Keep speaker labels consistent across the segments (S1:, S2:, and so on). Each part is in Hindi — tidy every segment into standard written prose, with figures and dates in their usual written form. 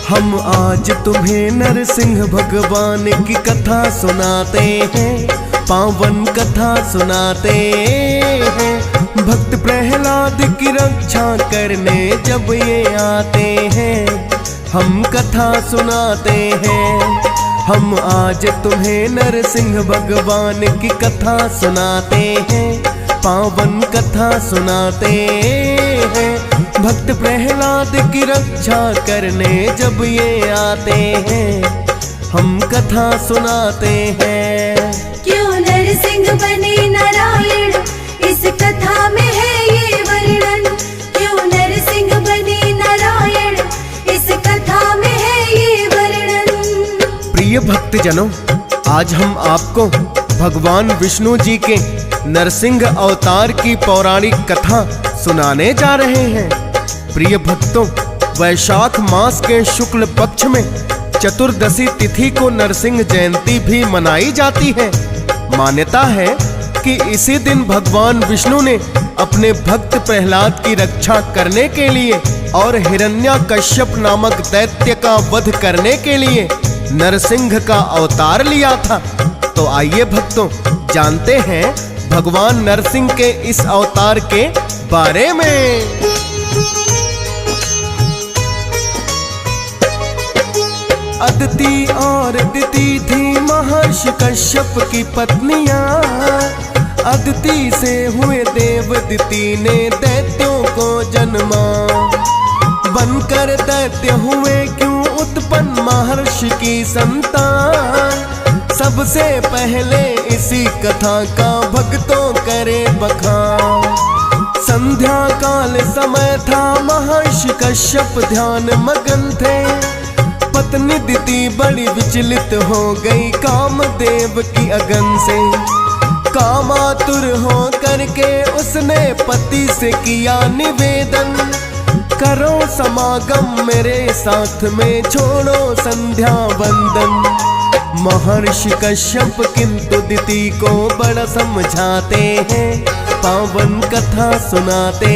S1: हम आज तुम्हें नरसिंह भगवान की कथा सुनाते हैं, पावन कथा सुनाते हैं। भक्त प्रहलाद की रक्षा करने जब ये आते हैं, हम कथा सुनाते हैं। हम आज तुम्हें नरसिंह भगवान की कथा सुनाते हैं, पावन कथा सुनाते हैं। भक्त प्रहलाद की रक्षा करने जब ये आते हैं, हम कथा सुनाते हैं।
S2: क्यों नरसिंह बने नारायण, इस कथा में है ये वर्णन। क्यों नरसिंह बने नारायण, इस कथा में है ये वर्णन।
S1: प्रिय भक्तजनों, आज हम आपको भगवान विष्णु जी के नरसिंह अवतार की पौराणिक कथा सुनाने जा रहे हैं। प्रिय भक्तों, वैशाख मास के शुक्ल पक्ष में चतुर्दशी तिथि को नरसिंह जयंती भी मनाई जाती है। मान्यता है कि इसी दिन भगवान विष्णु ने अपने भक्त प्रहलाद की रक्षा करने के लिए और हिरण्याकश्यप नामक दैत्य का वध करने के लिए नरसिंह का अवतार लिया था। तो आइए भक्तों, जानते हैं भगवान नरसिंह के इस अवतार के बारे में। अदिति और दिति थी महर्षि कश्यप की पत्नियां। अदिति से हुए देव, दिति ने दैत्यों को जन्मा। बनकर दैत्य हुए क्यों उत्पन्न महर्षि की संतान। सबसे पहले इसी कथा का भक्तों करे बखान। संध्या काल समय था, महर्षि कश्यप ध्यान मगन थे। पत्नी दिति बड़ी विचलित हो गई कामदेव की अगन से। कामातुर हो करके उसने पति से किया निवेदन, करो समागम मेरे साथ में, छोड़ो संध्या वंदन। महर्षि कश्यप किंतु दिति को बड़ा समझाते हैं, पावन कथा सुनाते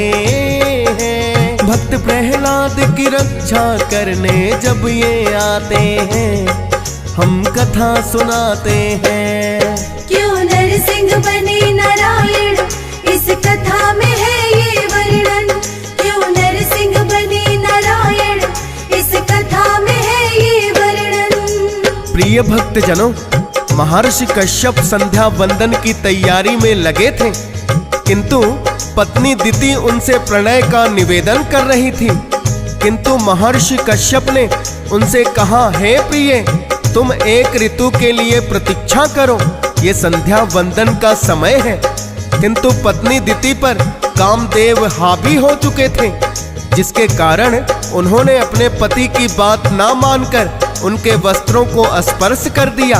S1: हैं। भक्त प्रहलाद की रक्षा करने जब ये आते हैं, हम कथा सुनाते हैं।
S2: क्यों नरसिंह बने नारायण, इस कथा में है ये वर्णन। क्यों नरसिंह बने नारायण, इस कथा में है ये वर्णन।
S1: प्रिय भक्तजनों, महर्षि कश्यप संध्या वंदन की तैयारी में लगे थे, किंतु पत्नी दिति उनसे प्रणय का निवेदन कर रही थी। किंतु महर्षि कश्यप ने उनसे कहा, हे प्रिय, तुम एक ऋतु के लिए प्रतीक्षा करो, ये संध्या वंदन का समय है। किंतु पत्नी दिति पर कामदेव हावी हो चुके थे, जिसके कारण उन्होंने अपने पति की बात ना मानकर उनके वस्त्रों को स्पर्श कर दिया।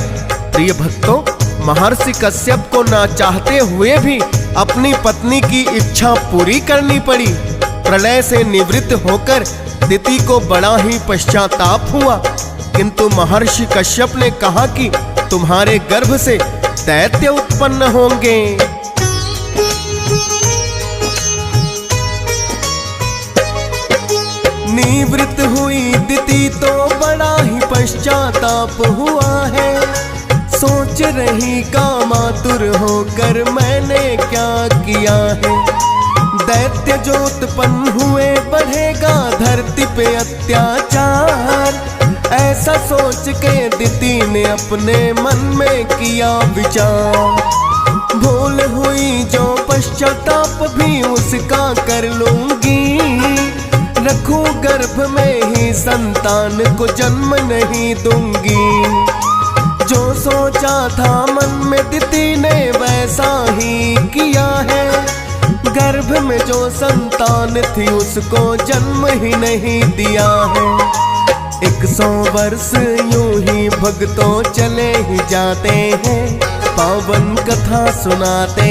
S1: प्रिय भक्तों, महर्षि कश्यप को ना चाहते हुए भी अपनी पत्नी की इच्छा पूरी करनी पड़ी। प्रलय से निवृत्त होकर दिति को बड़ा ही पश्चाताप हुआ, किंतु महर्षि कश्यप ने कहा कि तुम्हारे गर्भ से दैत्य उत्पन्न होंगे। निवृत्त हुई दिति तो बड़ा ही पश्चाताप हुआ है। सोच रही कामातुर होकर मैंने क्या किया है। दैत्य जो उत्पन्न हुए बढ़ेगा धरती पे अत्याचार। ऐसा सोच के दिति ने अपने मन में किया विचार। भूल हुई जो पश्चाताप भी उसका कर लूंगी। रखूं गर्भ में ही संतान को जन्म नहीं दूंगी। जो सोचा था मन में दिति ने वैसा ही किया है। गर्भ में जो संतान थी उसको जन्म ही नहीं दिया है। 100 वर्ष यूं ही भक्तों चले ही जाते हैं, पावन कथा सुनाते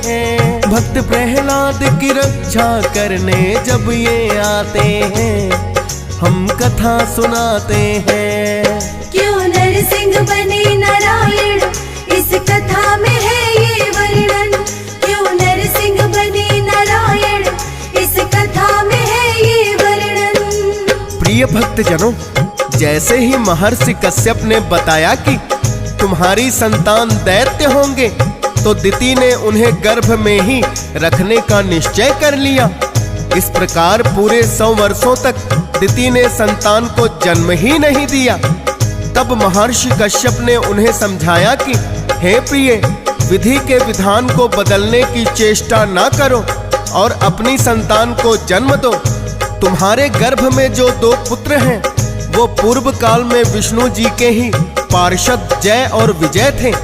S1: हैं। भक्त प्रहलाद की रक्षा करने जब ये आते हैं, हम कथा सुनाते हैं।
S2: क्यों नरसिंह बने नारायण, इस कथा में है ये वर्णन। क्यों नरसिंह बने नारायण, इस कथा में है ये वर्णन।
S1: प्रिय भक्तजनों, जैसे ही महर्षि कश्यप ने बताया कि तुम्हारी संतान दैत्य होंगे, तो दिति ने उन्हें गर्भ में ही रखने का निश्चय कर लिया। इस प्रकार पूरे 100 वर्षों तक दिति ने संतान को जन्म ही नहीं दिया। तब महर्षि कश्यप ने उन्हें समझाया कि हे प्रिय, विधि के विधान को बदलने की चेष्टा ना करो और अपनी संतान को जन्म दो। तुम्हारे गर्भ में जो 2 पुत्र हैं, वो पूर्व काल में विष्णु जी के ही पार्षद जय और विजय थे।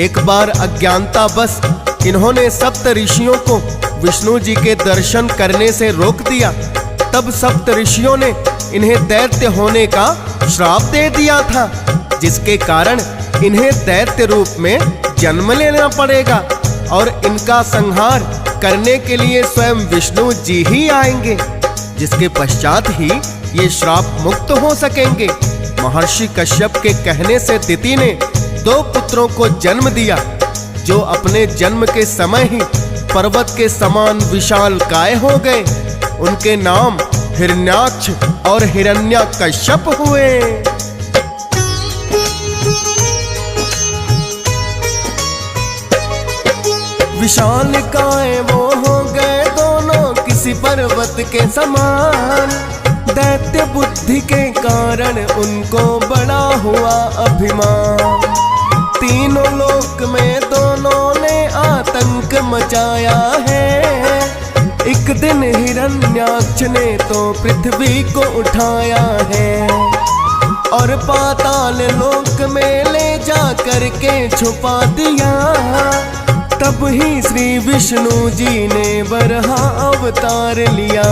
S1: एक बार अज्ञानतावश इन्होंने सप्त ऋषियों को विष्णु जी के दर्शन करने से रोक दिया। तब सप्त ऋषियों ने इन्हें दैत्य होने का श्राप दे दिया था, जिसके कारण इन्हें दैत्य रूप में जन्म लेना पड़ेगा और इनका संहार करने के लिए स्वयं विष्णु जी ही आएंगे, जिसके पश्चात ही ये श्राप मुक्त हो सकेंगे। महर्षि कश्यप के कहने से दिति ने 2 पुत्रों को जन्म दिया, जो अपने जन्म के समय ही पर्वत के समान विशालकाय हो गए। उनके नाम हिरण्याक्ष और हिरण्यकश्यप हुए। विशालकाय वो हो गए दोनों किसी पर्वत के समान। दैत्य बुद्धि के कारण उनको बड़ा हुआ अभिमान। तीनों लोक में दोनों ने आतंक मचाया है। एक दिन हिरण्याक्ष ने तो पृथ्वी को उठाया है और पाताल लोक में ले जा करके छुपा दिया। तब ही श्री विष्णु जी ने बरहा अवतार लिया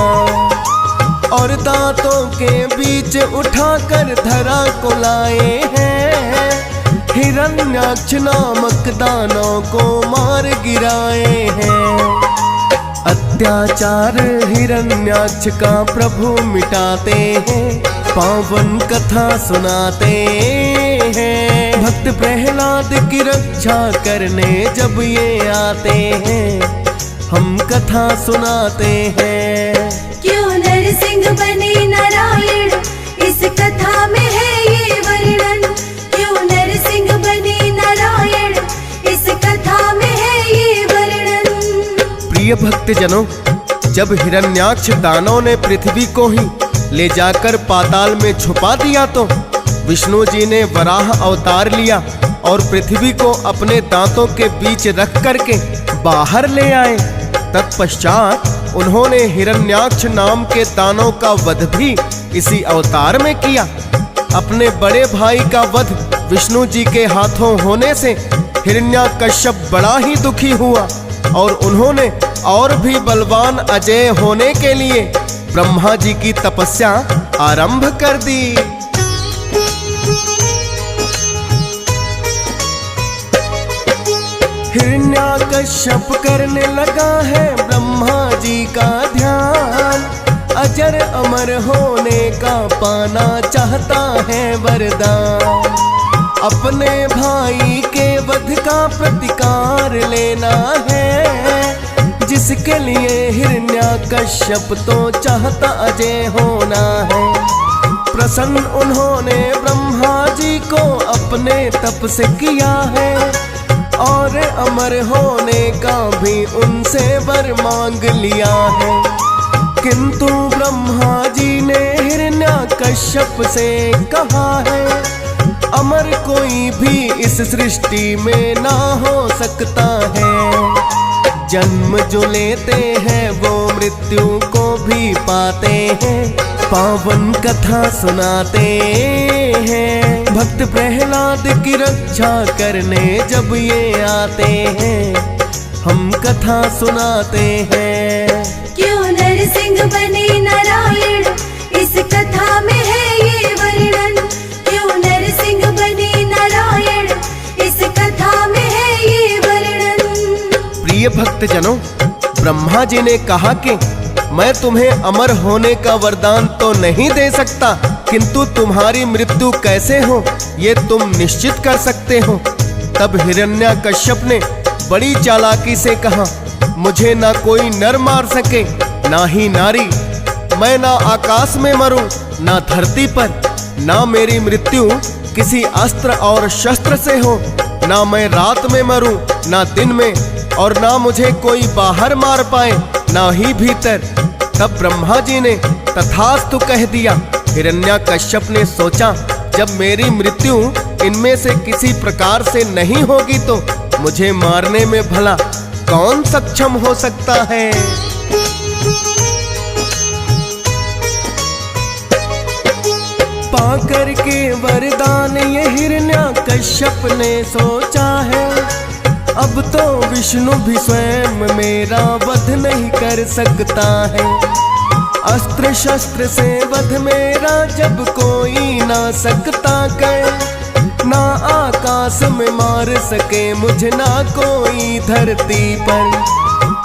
S1: और दांतों के बीच उठाकर धरा को लाए हैं। हिरण्याक्ष नामक दानव को मार गिराए हैं। अत्याचार हिरण्याक्ष का प्रभु मिटाते हैं, पावन कथा सुनाते हैं। भक्त प्रहलाद की रक्षा करने जब ये आते हैं, हम कथा सुनाते हैं।
S2: क्यों नरसिंह बने नारायण, इस कथा में है ये वर्णन। क्यों नरसिंह बने नारायण, इस कथा में है ये वर्णन।
S1: प्रिय भक्तजनों, जब हिरण्याक्ष दानव ने पृथ्वी को ही ले जाकर पाताल में छुपा दिया, तो विष्णु जी ने वराह अवतार लिया और पृथ्वी को अपने दांतों के बीच रख करके बाहर ले आए। तत्पश्चात उन्होंने हिरण्याक्ष नाम के दानव का वध भी इसी अवतार में किया। अपने बड़े भाई का वध विष्णु जी के हाथों होने से हिरण्याकश्यप बड़ा ही दुखी हुआ और उन्होंने और भी बलवान अजय होने के लिए ब्रह्मा जी की तपस्या आरंभ कर दी। हिरण्याकश्यप करने लगा है ब्रह्मा जी का ध्यान। अजर अमर होने का पाना चाहता है वरदान। अपने भाई के वध का प्रतिकार लेना है, जिसके लिए हिरण्याकश्यप तो चाहता अजय होना है। प्रसन्न उन्होंने ब्रह्मा जी को अपने तप से किया है और अमर होने का भी उनसे वर मांग लिया है। किंतु ब्रह्मा जी ने हिरण्याकश्यप से कहा है, अमर कोई भी इस सृष्टि में ना हो सकता है। जन्म जो लेते हैं वो मृत्यु को भी पाते हैं, पावन कथा सुनाते हैं। भक्त प्रहलाद की रक्षा करने जब ये आते हैं, हम कथा सुनाते हैं।
S2: क्यों नरसिंह बने नारायण, इस कथा में है ये वर्णन। क्यों नरसिंह बने नारायण, इस कथा में है ये वर्णन।
S1: प्रिय भक्तजनों, ब्रह्मा जी ने कहा कि मैं तुम्हें अमर होने का वरदान तो नहीं दे सकता, किंतु तुम्हारी मृत्यु कैसे हो ये तुम निश्चित कर सकते हो। तब हिरण्याकश्यप ने बड़ी चालाकी से कहा, मुझे ना कोई नर मार सके ना ही नारी। मैं ना आकाश में मरूं ना धरती पर, ना मेरी मृत्यु किसी अस्त्र और शस्त्र से हो, ना मैं रात में मरूं ना दिन में, और ना मुझे कोई बाहर मार पाए ना ही भीतर। तब ब्रह्मा जी ने तथास्तु कह दिया। हिरण्याकश्यप ने सोचा, जब मेरी मृत्यु इनमें से किसी प्रकार से नहीं होगी तो मुझे मारने में भला कौन सक्षम हो सकता है। पाकर के वरदान ये हिरण्याकश्यप ने सोचा है, अब तो विष्णु भी स्वयं मेरा वध नहीं कर सकता है। अस्त्र शस्त्र से वध मेरा जब कोई ना सकता कर, ना आकाश में मार सके मुझे ना कोई धरती पर।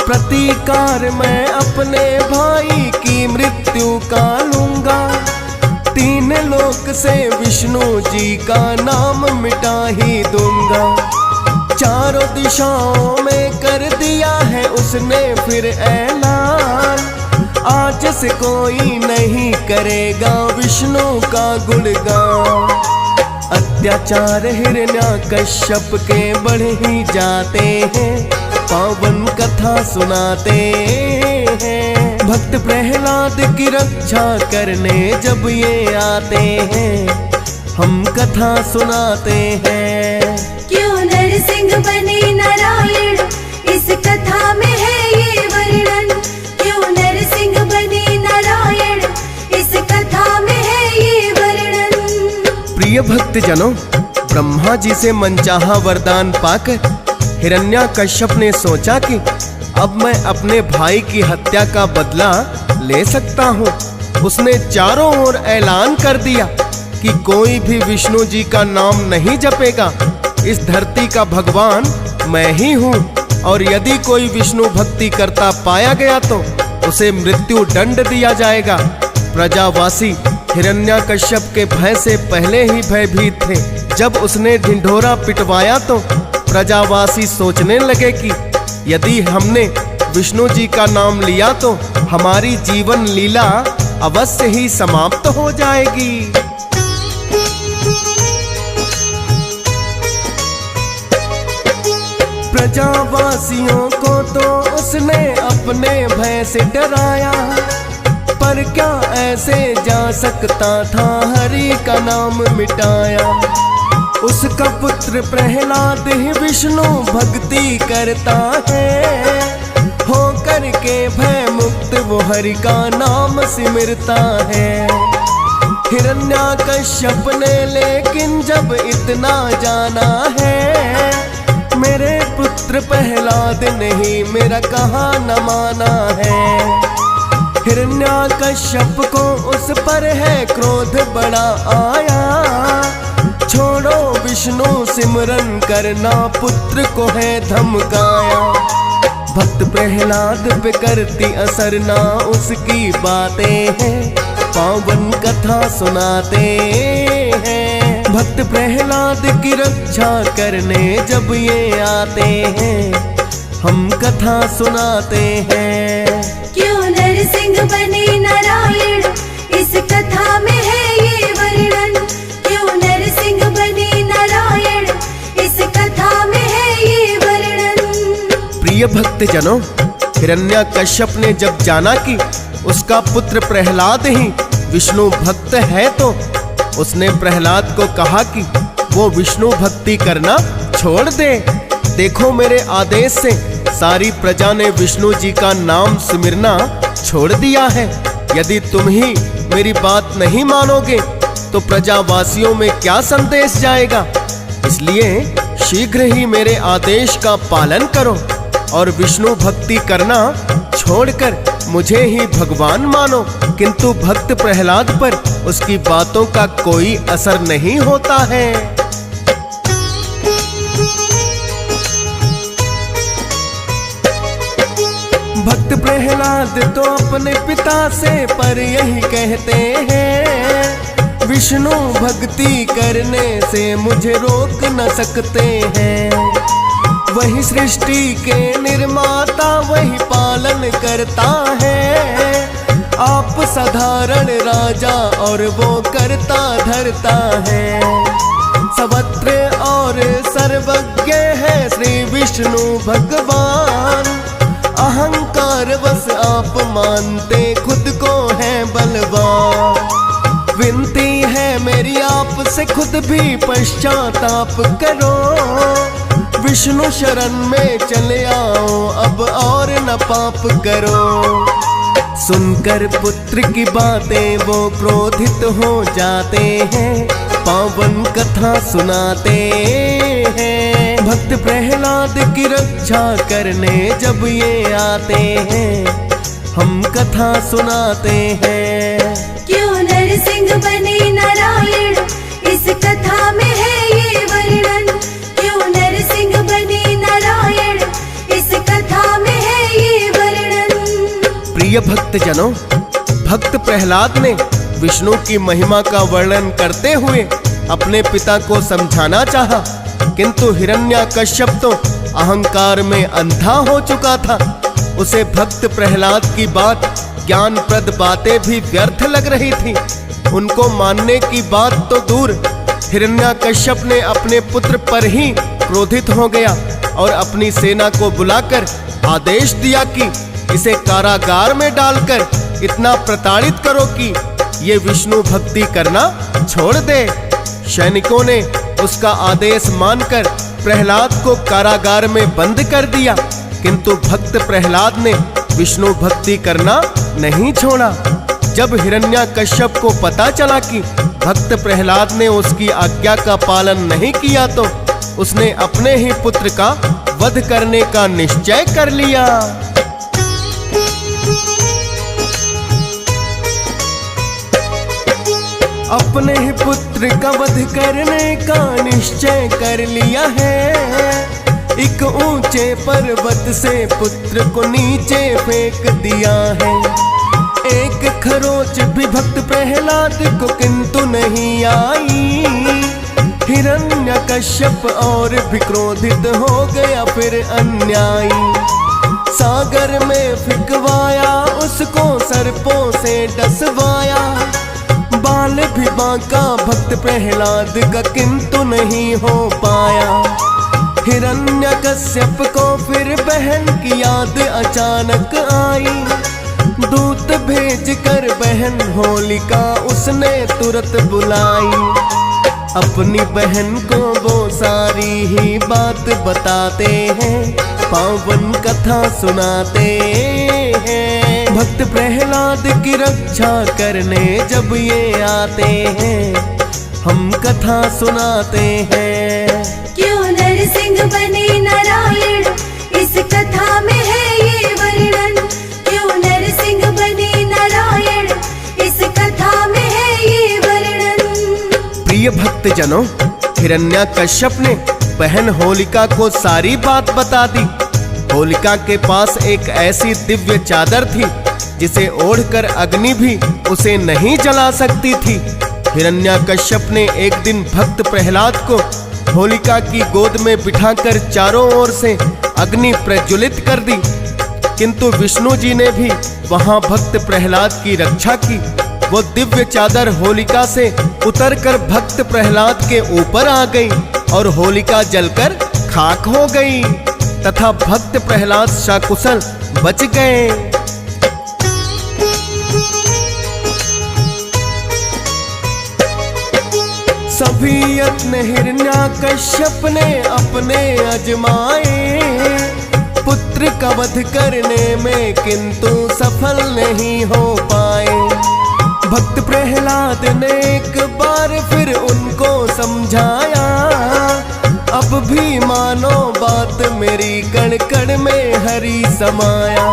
S1: प्रतीकार मैं अपने भाई की मृत्यु का लूंगा, तीन लोक से विष्णु जी का नाम मिटा ही दूंगा। चारों दिशाओं में कर दिया है उसने फिर ऐलान, आज से कोई नहीं करेगा विष्णु का गुणगान। अत्याचार हिरण्याकश्यप के बढ़ ही जाते हैं, पावन कथा सुनाते हैं। भक्त प्रहलाद की रक्षा करने जब ये आते हैं, हम कथा सुनाते हैं।
S2: क्यों नरसिंह बने नारायण, इस कथा में है ये वर्णन। क्यों नरसिंह बने नारायण, इस कथा में है ये वर्णन।
S1: प्रिय भक्त जनों, ब्रह्मा जी से मनचाहा वरदान पाकर हिरण्याकश्यप ने सोचा कि अब मैं अपने भाई की हत्या का बदला ले सकता हूँ। उसने चारों ओर ऐलान कर दिया कि कोई भी विष्णु जी का नाम नहीं जपेगा। इस धरती का भगवान मैं ही हूँ, और यदि कोई विष्णु भक्ति करता पाया गया तो उसे मृत्यु दंड दिया जाएगा। प्रजावासी हिरण्याकश्यप के भय से पहले ही भयभीत थे। जब उसने ढिंढोरा पिटवाया तो प्रजावासी सोचने लगे कि यदि हमने विष्णु जी का नाम लिया तो हमारी जीवन लीला अवश्य ही समाप्त हो जाएगी। प्रजावासियों को तो उसने अपने भय से डराया, पर क्या ऐसे जा सकता था हरि का नाम मिटाया। उसका पुत्र प्रहलाद ही विष्णु भक्ति करता है, हो करके भय मुक्त वो हरि का नाम सिमरता है। हिरण्याकश्यप ने लेकिन जब इतना जाना है, मेरे पुत्र प्रहलाद ने ही मेरा कहा न माना है। हिरण्याकश्यप को उस पर है क्रोध बड़ा आया, छोड़ो विष्णु सिमरन करना पुत्र को है धमकाया। भक्त प्रहलाद पे करती असर ना उसकी बातें हैं, पावन कथा सुनाते हैं। भक्त प्रहलाद की रक्षा करने जब ये आते हैं, हम कथा सुनाते हैं।
S2: क्यों नरसिंह बने नारायण, इस कथा में है ये वर्णन। क्यों नरसिंह बने नारायण, इस कथा में है ये वर्णन।
S1: प्रिय भक्त जनों, हिरण्याकश्यप ने जब जाना कि उसका पुत्र प्रहलाद ही विष्णु भक्त है तो उसने प्रहलाद को कहा कि वो विष्णु भक्ति करना छोड़ दे। देखो मेरे आदेश से सारी प्रजा ने विष्णु जी का नाम सिमरना छोड़ दिया है। यदि तुम ही मेरी बात नहीं मानोगे तो प्रजावासियों में क्या संदेश जाएगा। इसलिए शीघ्र ही मेरे आदेश का पालन करो और विष्णु भक्ति करना छोड़कर मुझे ही भगवान मानो। किंतु भक्त प्रहलाद पर उसकी बातों का कोई असर नहीं होता है। भक्त प्रहलाद तो अपने पिता से पर यही कहते हैं, विष्णु भक्ति करने से मुझे रोक न सकते हैं। वही सृष्टि के निर्माता, वही पालन करता है, आप साधारण राजा और वो करता धरता है। सर्वत्र और सर्वज्ञ है श्री विष्णु भगवान। अहंकार बस आप मानते खुद को है बलवान। विनती है मेरी आपसे खुद भी पश्चाताप करो। विष्णु शरण में चले आओ अब और न पाप करो। सुनकर पुत्र की बातें वो क्रोधित हो जाते हैं। पावन कथा सुनाते हैं। भक्त प्रहलाद की रक्षा करने जब ये आते हैं, हम कथा सुनाते हैं।
S2: क्यों नरसिंह बने नारायण, इस कथा में है ये वर्णन। क्यों नरसिंह बने नारायण, इस कथा में है ये वर्णन।
S1: प्रिय भक्त जनों, भक्त प्रहलाद ने विष्णु की महिमा का वर्णन करते हुए अपने पिता को समझाना चाहा, किंतु हिरण्याकश्यप तो अहंकार में अंधा हो चुका था। उसे भक्त प्रहलाद की बात, ज्ञानप्रद बातें भी व्यर्थ लग रही थी। उनको मानने की बात तो दूर, हिरण्याकश्यप ने अपने पुत्र पर ही क्रोधित हो गया और अपनी सेना को बुलाकर आदेश दिया कि इसे कारागार में डालकर इतना प्रताड़ित करो कि ये विष्णु भक्ति करना छोड़ दे। सैनिकों ने उसका आदेश मानकर प्रहलाद को कारागार में बंद कर दिया, किंतु भक्त प्रहलाद ने विष्णु भक्ति करना नहीं छोड़ा। जब हिरण्याकश्यप को पता चला कि भक्त प्रहलाद ने उसकी आज्ञा का पालन नहीं किया, तो उसने अपने ही पुत्र का वध करने का निश्चय कर लिया। अपने ही पुत्र का वध करने का निश्चय कर लिया है। एक ऊंचे पर्वत से पुत्र को नीचे फेंक दिया है। एक खरोच भी भक्त प्रहलाद को किंतु नहीं आई। हिरण्याकश्यप और भी क्रोधित हो गया फिर अन्यायी। सागर में फिकवाया उसको, सर्पों से डसवाया। बाल भी बांका भक्त प्रहलाद का किंतु नहीं हो पाया। हिरण्याकश्यप को फिर बहन की याद अचानक आई। दूत भेज कर बहन होलिका उसने तुरंत बुलाई। अपनी बहन को वो सारी ही बात बताते हैं, पावन कथा सुनाते हैं। भक्त प्रहलाद की रक्षा करने जब ये आते हैं, हम कथा सुनाते हैं।
S2: क्यों नरसिंह बने नारायण, इस कथा में है ये वर्णन। क्यों नरसिंह बने नारायण, इस कथा में है ये वर्णन।
S1: प्रिय भक्त जनों, हिरण्याकश्यप ने बहन होलिका को सारी बात बता दी। होलिका के पास एक ऐसी दिव्य चादर थी जिसे ओढ़कर अग्नि भी उसे नहीं जला सकती थी। हिरण्याकश्यप ने एक दिन भक्त प्रहलाद को होलिका की गोद में बिठाकर चारों ओर से अग्नि प्रज्वलित कर दी, किंतु विष्णु जी ने भी वहां भक्त प्रहलाद की रक्षा की। वो दिव्य चादर होलिका से उतरकर भक्त प्रहलाद के ऊपर आ गई और होलिका जलकर खाक हो गई तथा भक्त प्रहलाद सकुशल बच गए। सभी यत्न हिरण्याकश्यप ने अपने अजमाए, पुत्र का वध करने में किंतु सफल नहीं हो पाए। भक्त प्रहलाद ने एक बार फिर उनको समझाया, अब भी मानो बात मेरी, कण कण में हरि समाया।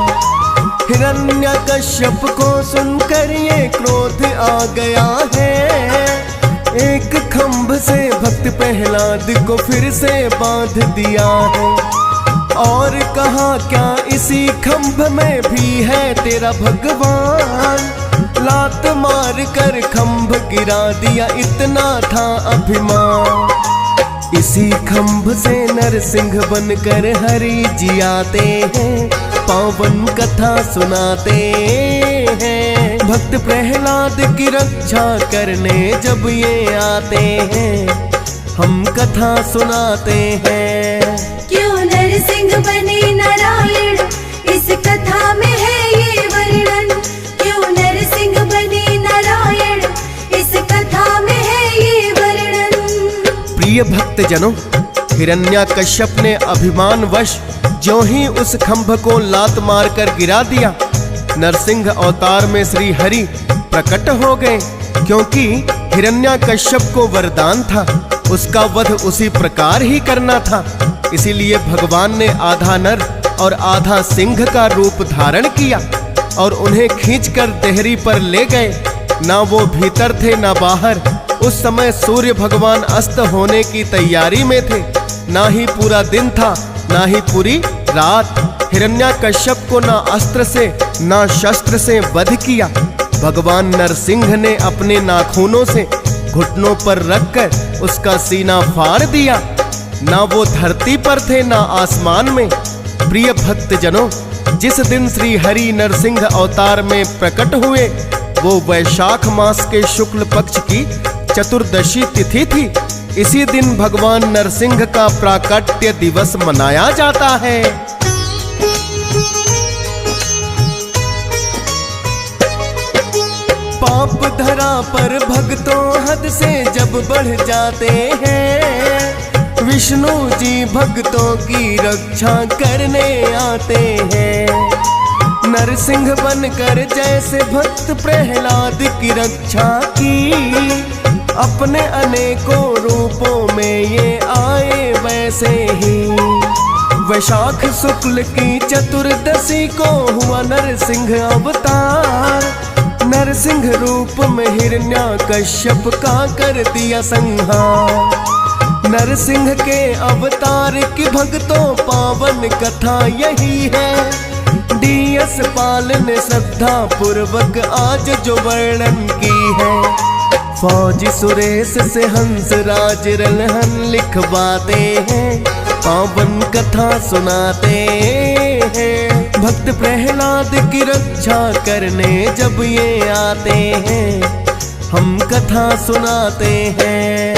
S1: हिरण्याकश्यप को सुनकर ये क्रोध आ गया है। एक खंभ से भक्त प्रहलाद को फिर से बांध दिया है और कहा, क्या इसी खंभ में भी है तेरा भगवान? लात मार कर खंभ गिरा दिया, इतना था अभिमान। इसी खंभ से नरसिंह बनकर हरि जी आते हैं, पावन कथा सुनाते हैं। भक्त प्रहलाद की रक्षा करने जब ये आते हैं, हम कथा सुनाते हैं।
S2: क्यों नरसिंह बने नारायण, इस कथा में है ये वर्णन। क्यों नरसिंह बने नारायण, इस कथा में है ये वर्णन।
S1: प्रिय भक्त जनों, हिरण्याकश्यप ने अभिमानवश ज्यों ही उस खंभ को लात मारकर गिरा दिया, नरसिंह अवतार में श्री हरि प्रकट हो गए। क्योंकि हिरण्याकश्यप को वरदान था, उसका वध उसी प्रकार ही करना था। इसीलिए भगवान ने आधा नर और आधा सिंह का रूप धारण किया और उन्हें खींचकर देहरी पर ले गए। ना वो भीतर थे ना बाहर। उस समय सूर्य भगवान अस्त होने की तैयारी में थे। ना ही पूरा दिन था ना ही पूरी रात। हिरण्याकश्यप को ना अस्त्र से ना शस्त्र से वध किया। भगवान नरसिंह ने अपने नाखूनों से घुटनों पर रखकर उसका सीना फाड़ दिया। ना वो धरती पर थे ना आसमान में। प्रिय भक्त जनों, जिस दिन श्री हरि नरसिंह अवतार में प्रकट हुए वो वैशाख मास के शुक्ल पक्ष की चतुर्दशी तिथि थी। इसी दिन भगवान नरसिंह का प्राकट्य दिवस मनाया जाता है। पाप धरा पर भक्तों हद से जब बढ़ जाते हैं, विष्णु जी भक्तों की रक्षा करने आते हैं। नरसिंह बनकर जैसे भक्त प्रहलाद की रक्षा की, अपने अनेकों रूपों में ये आए वैसे ही। वैशाख शुक्ल की चतुर्दशी को हुआ नरसिंह अवतार। नरसिंह रूप में हिरण्याकश्यप का कर दिया संहार। नरसिंह के अवतार की भक्तों पावन कथा यही है। डीएस पाल ने श्रद्धा पूर्वक आज जो वर्णन की है। फौजी सुरेश से हंस राज रलहन लिखवाते हैं, पावन कथा सुनाते हैं। भक्त प्रहलाद की रक्षा करने जब ये आते हैं, हम कथा सुनाते हैं।